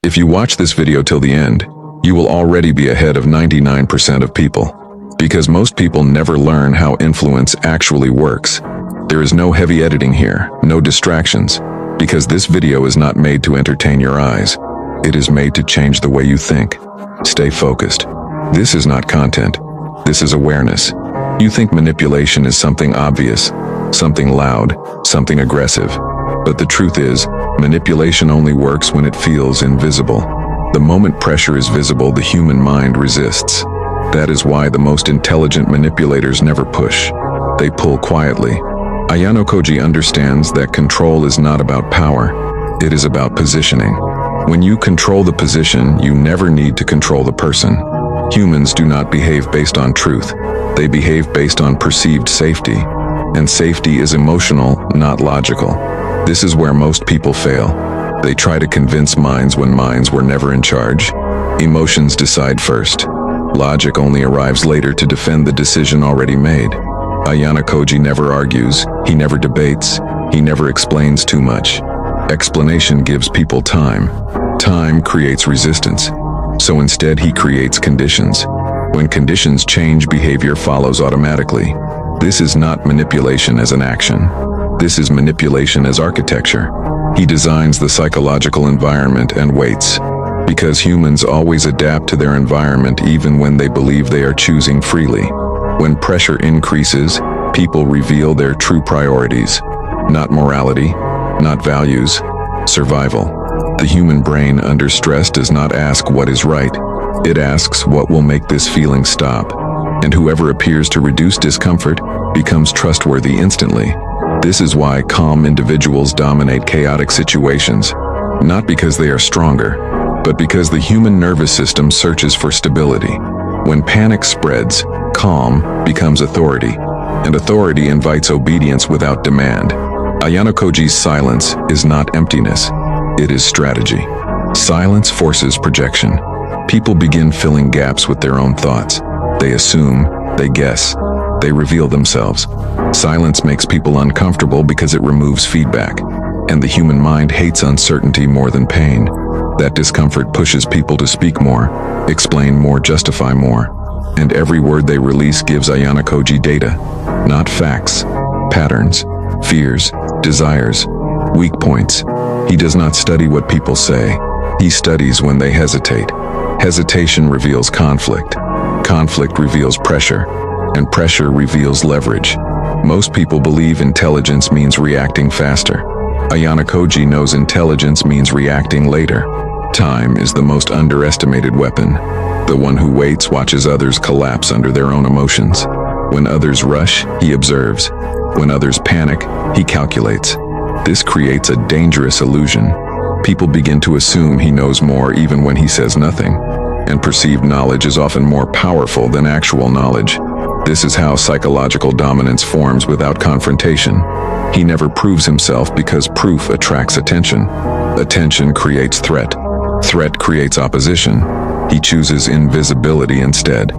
If you watch this video till the end, you will already be ahead of 99% of people. Because most people never learn how influence actually works. There is no heavy editing here, no distractions, because this video is not made to entertain your eyes. It is made to change the way you think. Stay focused. This is not content. This is awareness. You think manipulation is something obvious, something loud, something aggressive. But the truth is, manipulation only works when it feels invisible. The moment pressure is visible, the human mind resists. That is why the most intelligent manipulators never push. They pull quietly. Ayanokoji understands that control is not about power. It is about positioning. When you control the position, you never need to control the person. Humans do not behave based on truth. They behave based on perceived safety. And safety is emotional, not logical. This is where most people fail. They try to convince minds when minds were never in charge. Emotions decide first. Logic only arrives later to defend the decision already made. Ayanokoji never argues, he never debates, he never explains too much. Explanation gives people time. Time creates resistance. So instead he creates conditions. When conditions change, behavior follows automatically. This is not manipulation as an action. This is manipulation as architecture. He designs the psychological environment and waits. Because humans always adapt to their environment even when they believe they are choosing freely. When pressure increases, people reveal their true priorities. Not morality, not values, survival. The human brain under stress does not ask what is right. It asks what will make this feeling stop. And whoever appears to reduce discomfort becomes trustworthy instantly. This is why calm individuals dominate chaotic situations. Not because they are stronger, but because the human nervous system searches for stability. When panic spreads, calm becomes authority, and authority invites obedience without demand. Ayanokoji's silence is not emptiness, it is strategy. Silence forces projection. People begin filling gaps with their own thoughts. They assume, they guess, they reveal themselves. Silence makes people uncomfortable because it removes feedback, and the human mind hates uncertainty more than pain. That discomfort pushes people to speak more, explain more, justify more. And every word they release gives Ayanokoji data, not facts, patterns, fears, desires, weak points. He does not study what people say. He studies when they hesitate. Hesitation reveals conflict. Conflict reveals pressure. And pressure reveals leverage. Most people believe intelligence means reacting faster. Ayanokoji knows intelligence means reacting later. Time is the most underestimated weapon. The one who waits watches others collapse under their own emotions. When others rush, he observes. When others panic, he calculates. This creates a dangerous illusion. People begin to assume he knows more even when he says nothing. And perceived knowledge is often more powerful than actual knowledge. This is how psychological dominance forms without confrontation. He never proves himself because proof attracts attention. Attention creates threat. Threat creates opposition. He chooses invisibility instead.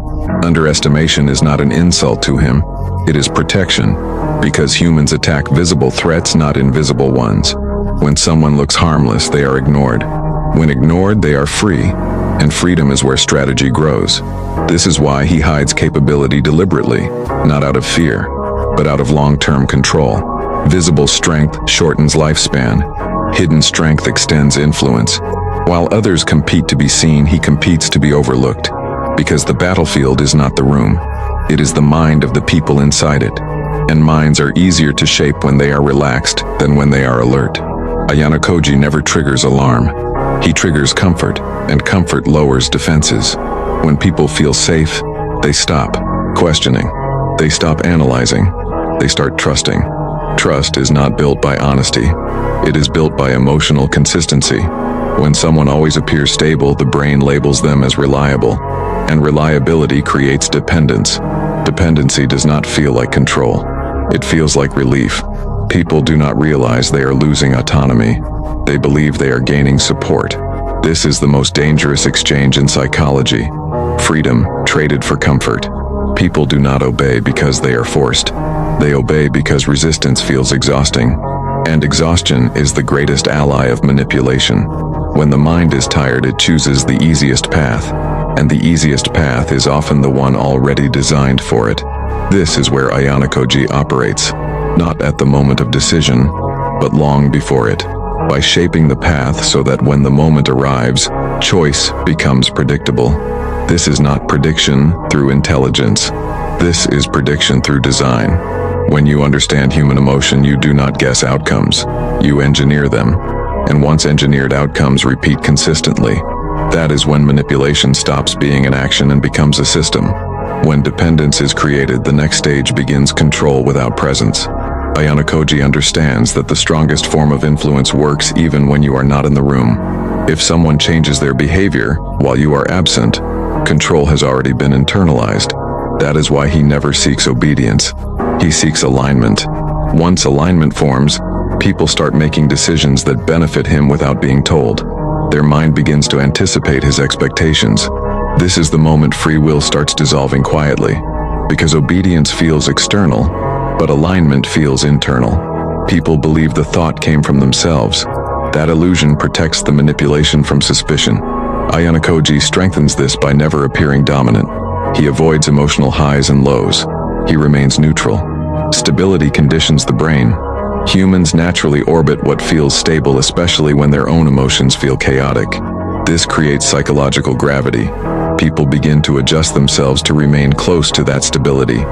Underestimation is not an insult to him. It is protection. Because humans attack visible threats, not invisible ones. When someone looks harmless, they are ignored. When ignored, they are free. And freedom is where strategy grows. This is why he hides capability deliberately, not out of fear, but out of long-term control. Visible strength shortens lifespan. Hidden strength extends influence. While others compete to be seen, he competes to be overlooked. Because the battlefield is not the room. It is the mind of the people inside it. And minds are easier to shape when they are relaxed than when they are alert. Ayanokoji never triggers alarm. He triggers comfort, and comfort lowers defenses. When people feel safe, they stop questioning. They stop analyzing. They start trusting. Trust is not built by honesty. It is built by emotional consistency. When someone always appears stable, the brain labels them as reliable. And reliability creates dependence. Dependency does not feel like control. It feels like relief. People do not realize they are losing autonomy. They believe they are gaining support. This is the most dangerous exchange in psychology. Freedom traded for comfort. People do not obey because they are forced. They obey because resistance feels exhausting. And exhaustion is the greatest ally of manipulation. When the mind is tired, it chooses the easiest path, and the easiest path is often the one already designed for it. This is where Ayanokoji operates, not at the moment of decision, but long before it, by shaping the path so that when the moment arrives, choice becomes predictable. This is not prediction through intelligence. This is prediction through design. When you understand human emotion, you do not guess outcomes. You engineer them. And once engineered outcomes repeat consistently, that is when manipulation stops being an action and becomes a system. When dependence is created, the next stage begins control without presence. Ayanokoji understands that the strongest form of influence works even when you are not in the room. If someone changes their behavior while you are absent, control has already been internalized. That is why he never seeks obedience. He seeks alignment. Once alignment forms, people start making decisions that benefit him without being told. Their mind begins to anticipate his expectations. This is the moment free will starts dissolving quietly, because obedience feels external, but alignment feels internal. People believe the thought came from themselves. That illusion protects the manipulation from suspicion. Ayanokoji strengthens this by never appearing dominant. He avoids emotional highs and lows. He remains neutral. Stability conditions the brain. Humans naturally orbit what feels stable, especially when their own emotions feel chaotic. This creates psychological gravity. People begin to adjust themselves to remain close to that stability.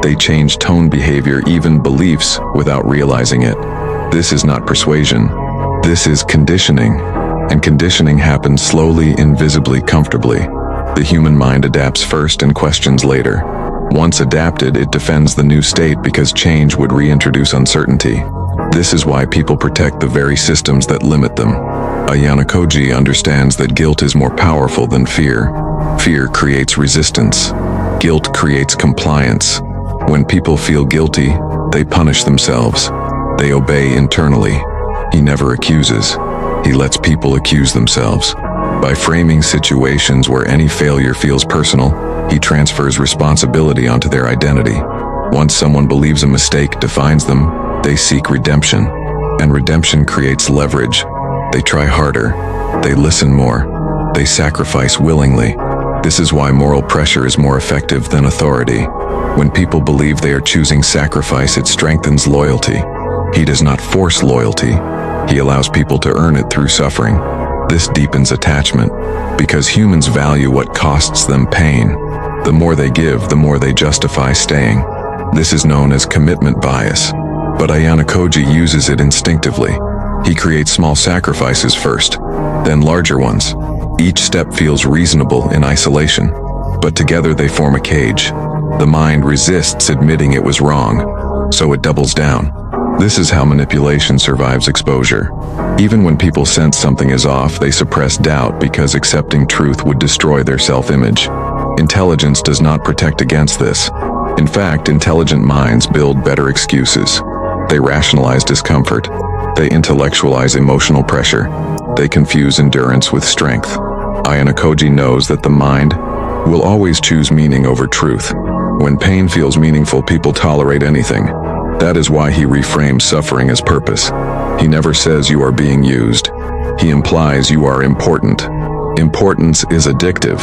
They change tone, behavior, even beliefs without realizing it. This is not persuasion. This is conditioning. And conditioning happens slowly, invisibly, comfortably. The human mind adapts first and questions later. Once adapted, it defends the new state because change would reintroduce uncertainty. This is why people protect the very systems that limit them. Ayanokoji understands that guilt is more powerful than fear. Fear creates resistance. Guilt creates compliance. When people feel guilty, they punish themselves. They obey internally. He never accuses. He lets people accuse themselves. By framing situations where any failure feels personal, he transfers responsibility onto their identity. Once someone believes a mistake defines them, they seek redemption. And redemption creates leverage. They try harder. They listen more. They sacrifice willingly. This is why moral pressure is more effective than authority. When people believe they are choosing sacrifice, it strengthens loyalty. He does not force loyalty. He allows people to earn it through suffering. This deepens attachment, because humans value what costs them pain. The more they give, the more they justify staying. This is known as commitment bias. But Ayanokoji uses it instinctively. He creates small sacrifices first, then larger ones. Each step feels reasonable in isolation, but together they form a cage. The mind resists admitting it was wrong, so it doubles down. This is how manipulation survives exposure. Even when people sense something is off, they suppress doubt because accepting truth would destroy their self-image. Intelligence does not protect against this. In fact, intelligent minds build better excuses. They rationalize discomfort. They intellectualize emotional pressure. They confuse endurance with strength. Ayanokoji knows that the mind will always choose meaning over truth. When pain feels meaningful, people tolerate anything. That is why he reframes suffering as purpose. He never says you are being used. He implies you are important. Importance is addictive.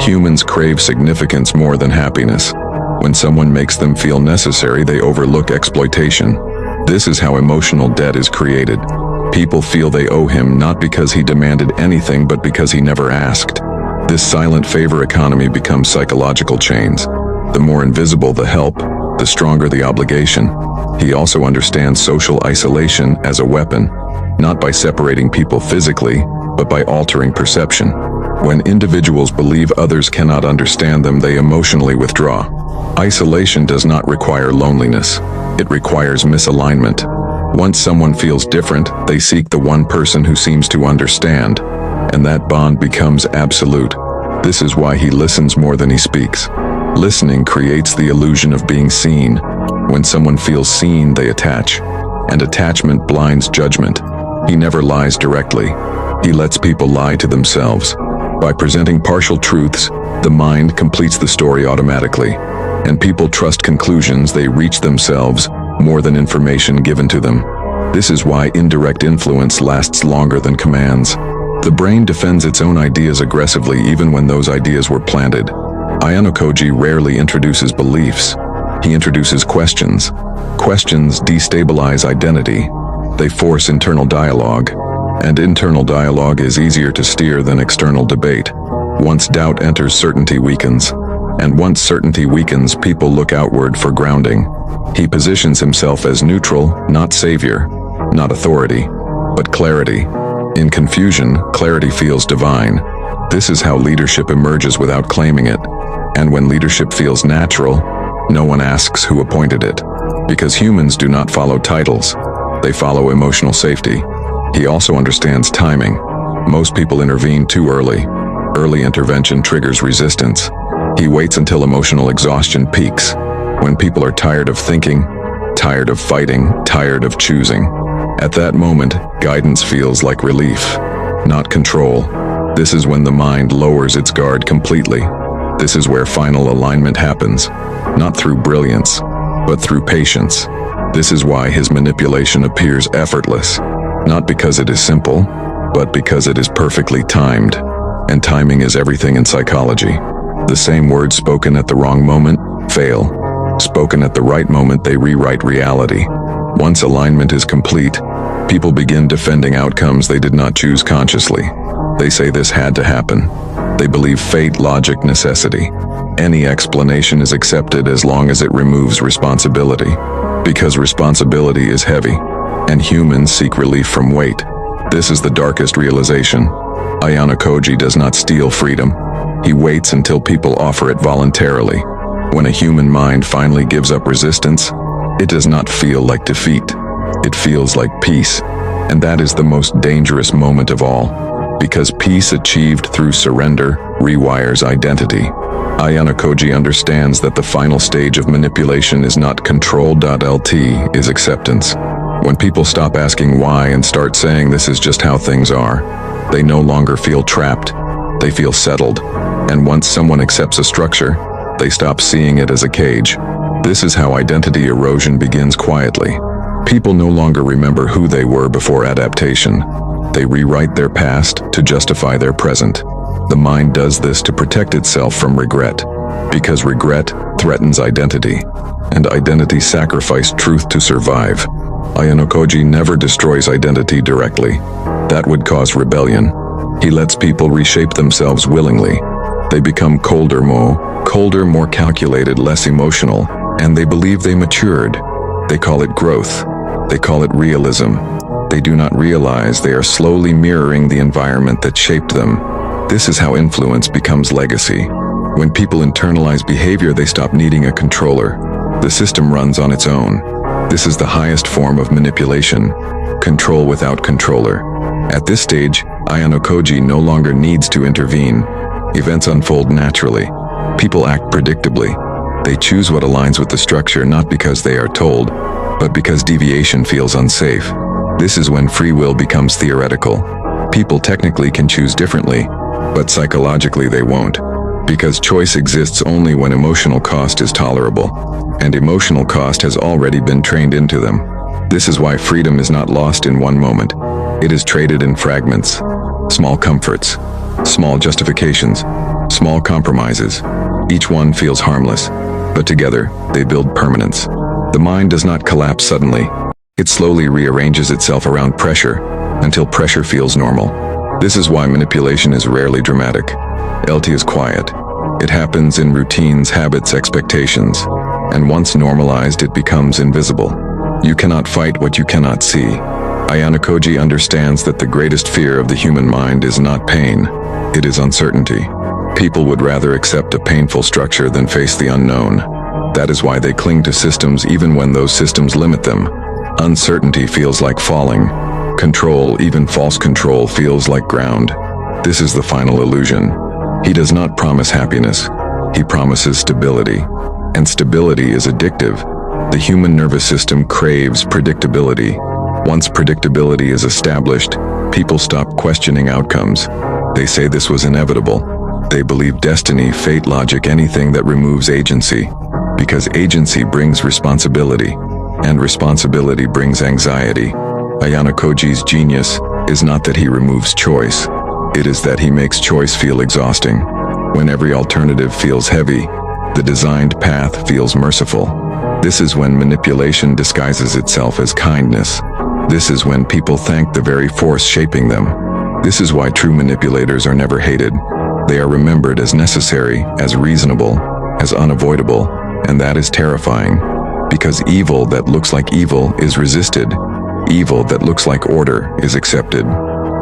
Humans crave significance more than happiness. When someone makes them feel necessary, they overlook exploitation. This is how emotional debt is created. People feel they owe him not because he demanded anything, but because he never asked. This silent favor economy becomes psychological chains. The more invisible the help, the stronger the obligation. He also understands social isolation as a weapon, not by separating people physically, but by altering perception. When individuals believe others cannot understand them, they emotionally withdraw. Isolation does not require loneliness. It requires misalignment. Once someone feels different, they seek the one person who seems to understand, and that bond becomes absolute. This is why he listens more than he speaks. Listening creates the illusion of being seen. When someone feels seen, they attach, and attachment blinds judgment. He never lies directly. He lets people lie to themselves. By presenting partial truths, the mind completes the story automatically, and people trust conclusions they reach themselves more than information given to them. This is why indirect influence lasts longer than commands. The The brain defends its own ideas aggressively even when those ideas were planted. Ayanokoji rarely introduces beliefs. He introduces questions. Questions destabilize identity. They force internal dialogue. And internal dialogue is easier to steer than external debate. Once doubt enters, certainty weakens. And once certainty weakens, people look outward for grounding. He positions himself as neutral, not savior, not authority, but clarity. In confusion, clarity feels divine. This is how leadership emerges without claiming it. And when leadership feels natural, no one asks who appointed it. Because humans do not follow titles. They follow emotional safety. He also understands timing. Most people intervene too early. Early intervention triggers resistance. He waits until emotional exhaustion peaks. When people are tired of thinking, tired of fighting, tired of choosing. At that moment, guidance feels like relief, not control. This is when the mind lowers its guard completely. This is where final alignment happens, not through brilliance, but through patience. This is why his manipulation appears effortless, not because it is simple, but because it is perfectly timed. And timing is everything in psychology. The same words spoken at the wrong moment fail. Spoken at the right moment, they rewrite reality. Once alignment is complete, people begin defending outcomes they did not choose consciously. They say this had to happen. They believe fate, logic, necessity. Any explanation is accepted as long as it removes responsibility. Because responsibility is heavy, and humans seek relief from weight. This is the darkest realization. Ayanokoji does not steal freedom. He waits until people offer it voluntarily. When a human mind finally gives up resistance, it does not feel like defeat. It feels like peace. And that is the most dangerous moment of all. Because peace achieved through surrender rewires identity. Ayanokoji understands that the final stage of manipulation is not control.Lt, is acceptance. When people stop asking why and start saying this is just how things are, they no longer feel trapped. They feel settled. And once someone accepts a structure, they stop seeing it as a cage. This is how identity erosion begins quietly. People no longer remember who they were before adaptation. They rewrite their past to justify their present. The mind does this to protect itself from regret, because regret threatens identity, and identity sacrificed truth to survive. Ayanokoji never destroys identity directly. That would cause rebellion. He lets people reshape themselves willingly. They become colder, more calculated, less emotional, and they believe they matured. They call it growth. They call it realism. They do not realize they are slowly mirroring the environment that shaped them. This is how influence becomes legacy. When people internalize behavior, they stop needing a controller. The system runs on its own. This is the highest form of manipulation. Control without controller. At this stage, Ayanokoji no longer needs to intervene. Events unfold naturally. People act predictably. They choose what aligns with the structure not because they are told, but because deviation feels unsafe. This is when free will becomes theoretical. People technically can choose differently, but psychologically they won't. Because choice exists only when emotional cost is tolerable, and emotional cost has already been trained into them. This is why freedom is not lost in one moment. It is traded in fragments, small comforts, small justifications, small compromises. Each one feels harmless, but together they build permanence. The mind does not collapse suddenly. It slowly rearranges itself around pressure until pressure feels normal. This is why manipulation is rarely dramatic. LT is quiet. It happens in routines, habits, expectations, and once normalized, it becomes invisible. You cannot fight what you cannot see. Ayanokoji understands that the greatest fear of the human mind is not pain, it is uncertainty. People would rather accept a painful structure than face the unknown. That is why they cling to systems even when those systems limit them. Uncertainty feels like falling. Control, even false control, feels like ground. This is the final illusion. He does not promise happiness. He promises stability. And stability is addictive. The human nervous system craves predictability. Once predictability is established, people stop questioning outcomes. They say this was inevitable. They believe destiny, fate, logic, anything that removes agency. Because agency brings responsibility, and responsibility brings anxiety. Ayanokoji's genius is not that he removes choice. It is that he makes choice feel exhausting. When every alternative feels heavy, the designed path feels merciful. This is when manipulation disguises itself as kindness. This is when people thank the very force shaping them. This is why true manipulators are never hated. They are remembered as necessary, as reasonable, as unavoidable, and that is terrifying. Because evil that looks like evil is resisted. Evil that looks like order is accepted.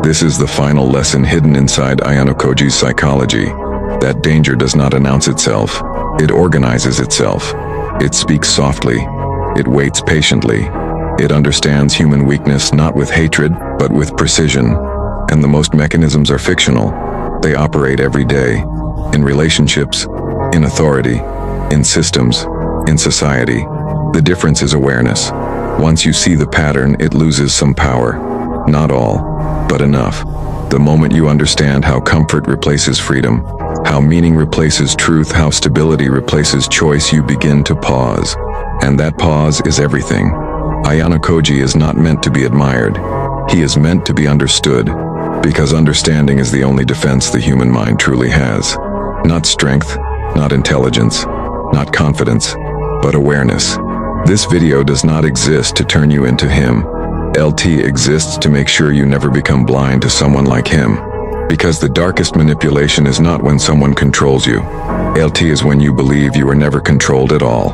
This is the final lesson hidden inside Ayanokoji's psychology. That danger does not announce itself. It organizes itself. It speaks softly. It waits patiently. It understands human weakness not with hatred, but with precision. And the most mechanisms are fictional. They operate every day. In relationships, in authority, in systems, in society. The difference is awareness. Once you see the pattern, it loses some power. Not all, but enough. The moment you understand how comfort replaces freedom, how meaning replaces truth, how stability replaces choice, you begin to pause. And that pause is everything. Ayanokoji is not meant to be admired. He is meant to be understood, because understanding is the only defense the human mind truly has. Not strength, not intelligence, not confidence, but awareness. This video does not exist to turn you into him. LT exists to make sure you never become blind to someone like him. Because the darkest manipulation is not when someone controls you. LT is when you believe you are never controlled at all.